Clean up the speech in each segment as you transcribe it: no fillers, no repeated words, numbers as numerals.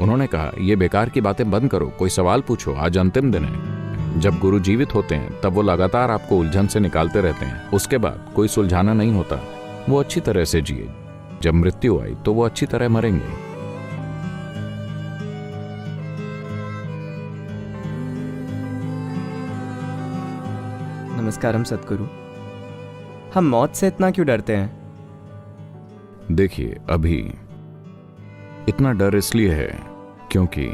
उन्होंने कहा, ये बेकार की बातें बंद करो, कोई सवाल पूछो, आज अंतिम दिन है। जब गुरु जीवित होते हैं तब वो लगातार आपको उलझन से निकालते रहते हैं, उसके बाद कोई सुलझाना नहीं होता। वो अच्छी तरह से जिए, जब मृत्यु आई तो वो अच्छी तरह मरेंगे। नमस्कारम सतगुरु। हम मौत से इतना क्यों डरते हैं? देखिए, अभी इतना डर इसलिए है क्योंकि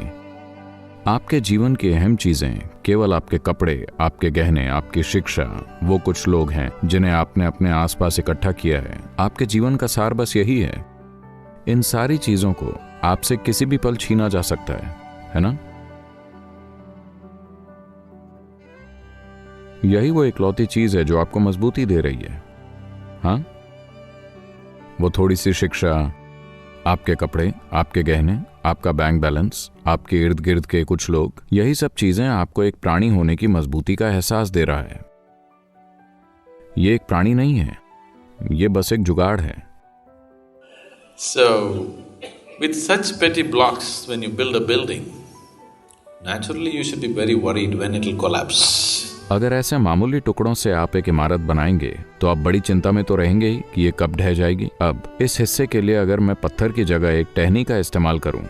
आपके जीवन की अहम चीजें केवल आपके कपड़े, आपके गहने, आपकी शिक्षा, वो कुछ लोग हैं जिन्हें आपने अपने आसपास इकट्ठा किया है। आपके जीवन का सार बस यही है। इन सारी चीजों को आपसे किसी भी पल छीना जा सकता है ना? यही वो इकलौती चीज है जो आपको मजबूती दे रही है। हाँ, वो थोड़ी सी शिक्षा, आपके कपड़े, आपके गहने, आपका बैंक बैलेंस, आपके इर्द गिर्द के कुछ लोग, यही सब चीजें आपको एक प्राणी होने की मजबूती का एहसास दे रहा है। ये एक प्राणी नहीं है, ये बस एक जुगाड़ है। So, with such petty blocks, when you build a building, naturally you should be very worried when it will collapse. अगर ऐसे मामूली टुकड़ों से आप एक इमारत बनाएंगे तो आप बड़ी चिंता में तो रहेंगे ही कि ये कब ढह जाएगी। अब इस हिस्से के लिए अगर मैं पत्थर की जगह एक टहनी का इस्तेमाल करूं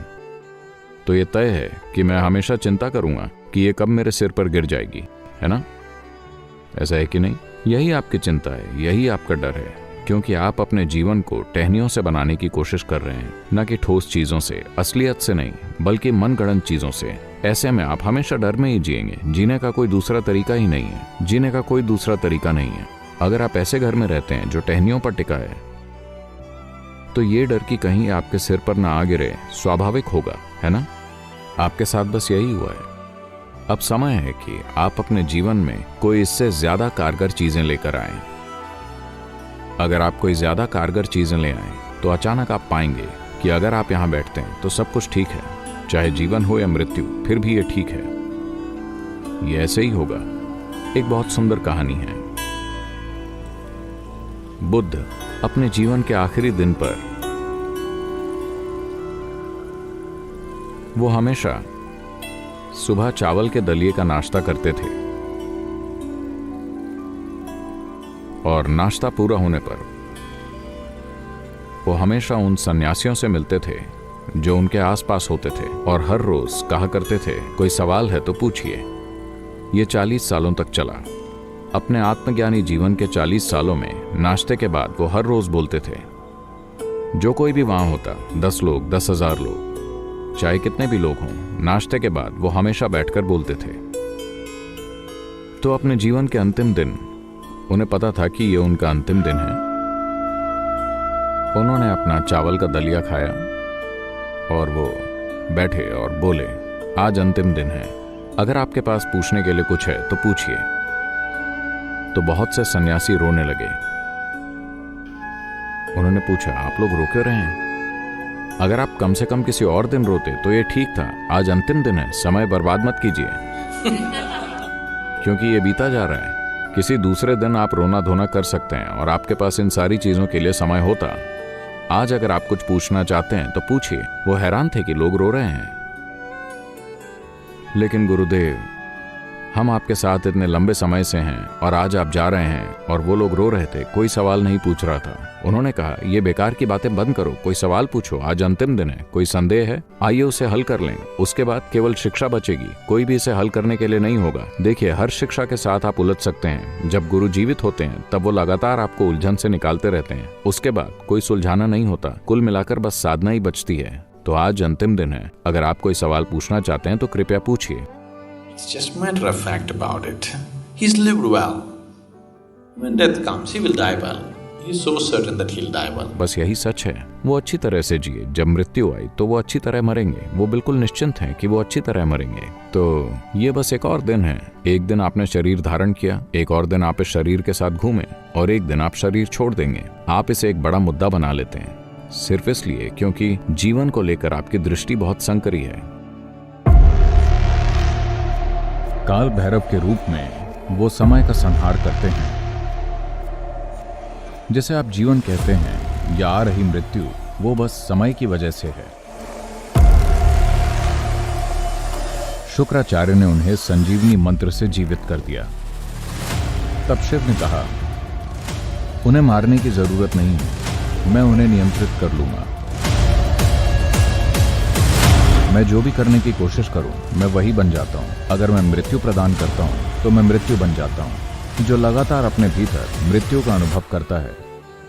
तो ये तय है कि मैं हमेशा चिंता करूंगा कि ये कब मेरे सिर पर गिर जाएगी, है ना? ऐसा है कि नहीं? यही आपकी चिंता है, यही आपका डर है, क्योंकि आप अपने जीवन को टहनियों से बनाने की कोशिश कर रहे हैं, न कि ठोस चीजों से, असलियत से नहीं, बल्कि मनगढ़ंत चीजों से। ऐसे में आप हमेशा डर में ही जिएंगे। जीने का कोई दूसरा तरीका ही नहीं है, जीने का कोई दूसरा तरीका नहीं है। अगर आप ऐसे घर में रहते हैं जो टहनियों पर टिका है तो ये डर कि कहीं आपके सिर पर ना आ गिरे स्वाभाविक होगा, है ना? आपके साथ बस यही हुआ है। अब समय है कि आप अपने जीवन में कोई इससे ज्यादा कारगर चीजें लेकर आए। अगर आप कोई ज्यादा कारगर चीजें ले आए तो अचानक आप पाएंगे कि अगर आप यहां बैठते हैं तो सब कुछ ठीक है, चाहे जीवन हो या मृत्यु, फिर भी ये ठीक है। ये ऐसे ही होगा। एक बहुत सुंदर कहानी है। बुद्ध अपने जीवन के आखिरी दिन पर वो हमेशा सुबह चावल के दलिए का नाश्ता करते थे और नाश्ता पूरा होने पर वो हमेशा उन सन्यासियों से मिलते थे जो उनके आसपास होते थे और हर रोज कहा करते थे, कोई सवाल है तो पूछिए। ये 40 सालों तक चला। अपने आत्मज्ञानी जीवन के 40 सालों में नाश्ते के बाद वो हर रोज बोलते थे। जो कोई भी वहां होता, 10 लोग, 10,000 लोग, चाहे कितने भी लोग हों, नाश्ते के बाद वो हमेशा बैठकर बोलते थे। तो अपने जीवन के अंतिम दिन उन्हें पता था कि ये उनका अंतिम दिन है। उन्होंने अपना चावल का दलिया खाया और वो बैठे और बोले, आज अंतिम दिन है, अगर आपके पास पूछने के लिए कुछ है तो पूछिए। तो बहुत से सन्यासी रोने लगे। उन्होंने पूछा, आप लोग रो क्यों रहे हैं? अगर आप कम से कम किसी और दिन रोते तो ये ठीक था, आज अंतिम दिन है, समय बर्बाद मत कीजिए क्योंकि ये बीता जा रहा है। किसी दूसरे दिन आप रोना धोना कर सकते हैं और आपके पास इन सारी चीजों के लिए समय होता। आज अगर आप कुछ पूछना चाहते हैं तो पूछिए। वो हैरान थे कि लोग रो रहे हैं। लेकिन गुरुदेव, हम आपके साथ इतने लंबे समय से हैं और आज आप जा रहे हैं और वो लोग रो रहे थे, कोई सवाल नहीं पूछ रहा था। उन्होंने कहा, ये बेकार की बातें बंद करो, कोई सवाल पूछो, आज अंतिम दिन है, कोई संदेह है, आइए उसे हल कर लें। उसके बाद केवल शिक्षा बचेगी, कोई भी इसे हल करने के लिए नहीं होगा। देखिए, हर शिक्षा के साथ आप उलझ सकते हैं। जब गुरु जीवित होते हैं तब वो लगातार आपको उलझन से निकालते रहते हैं, उसके बाद कोई सुलझाना नहीं होता। कुल मिलाकर बस साधना ही बचती है। तो आज अंतिम दिन है, अगर आप कोई सवाल पूछना चाहते हैं तो कृपया पूछिए। It's just matter of fact about it. He's lived well. When death comes, he will die well. He's so certain that he'll die well. बस यही सच है। वो अच्छी तरह से जिए। जब मृत्यु आई तो वो अच्छी तरह मरेंगे। वो बिल्कुल निश्चिंत हैं कि वो अच्छी तरह मरेंगे। तो ये बस एक और दिन है। एक दिन आपने शरीर धारण किया, एक और दिन आप इस शरीर के साथ घूमे और एक दिन आप शरीर छोड़ देंगे। आप इसे एक बड़ा मुद्दा बना लेते हैं सिर्फ इसलिए क्योंकि जीवन को लेकर आपकी दृष्टि बहुत संकरी है। काल भैरव के रूप में वो समय का संहार करते हैं। जिसे आप जीवन कहते हैं या आ रही मृत्यु, वो बस समय की वजह से है। शुक्राचार्य ने उन्हें संजीवनी मंत्र से जीवित कर दिया। तब शिव ने कहा, उन्हें मारने की जरूरत नहीं है, मैं उन्हें नियंत्रित कर लूंगा। मैं जो भी करने की कोशिश करूं, मैं वही बन जाता हूं। अगर मैं मृत्यु प्रदान करता हूं, तो मैं मृत्यु बन जाता हूं। जो लगातार अपने भीतर मृत्यु का अनुभव करता है,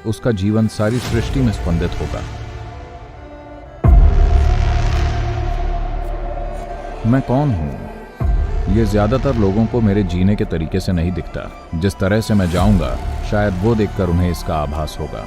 उसका जीवन सारी सृष्टि में स्पंदित होगा। मैं कौन हूं? ये ज्यादातर लोगों को मेरे जीने के तरीके से नहीं दिखता। जिस तरह से मैं जाऊंगा, शायद वो देखकर उन्हें इसका आभास होगा।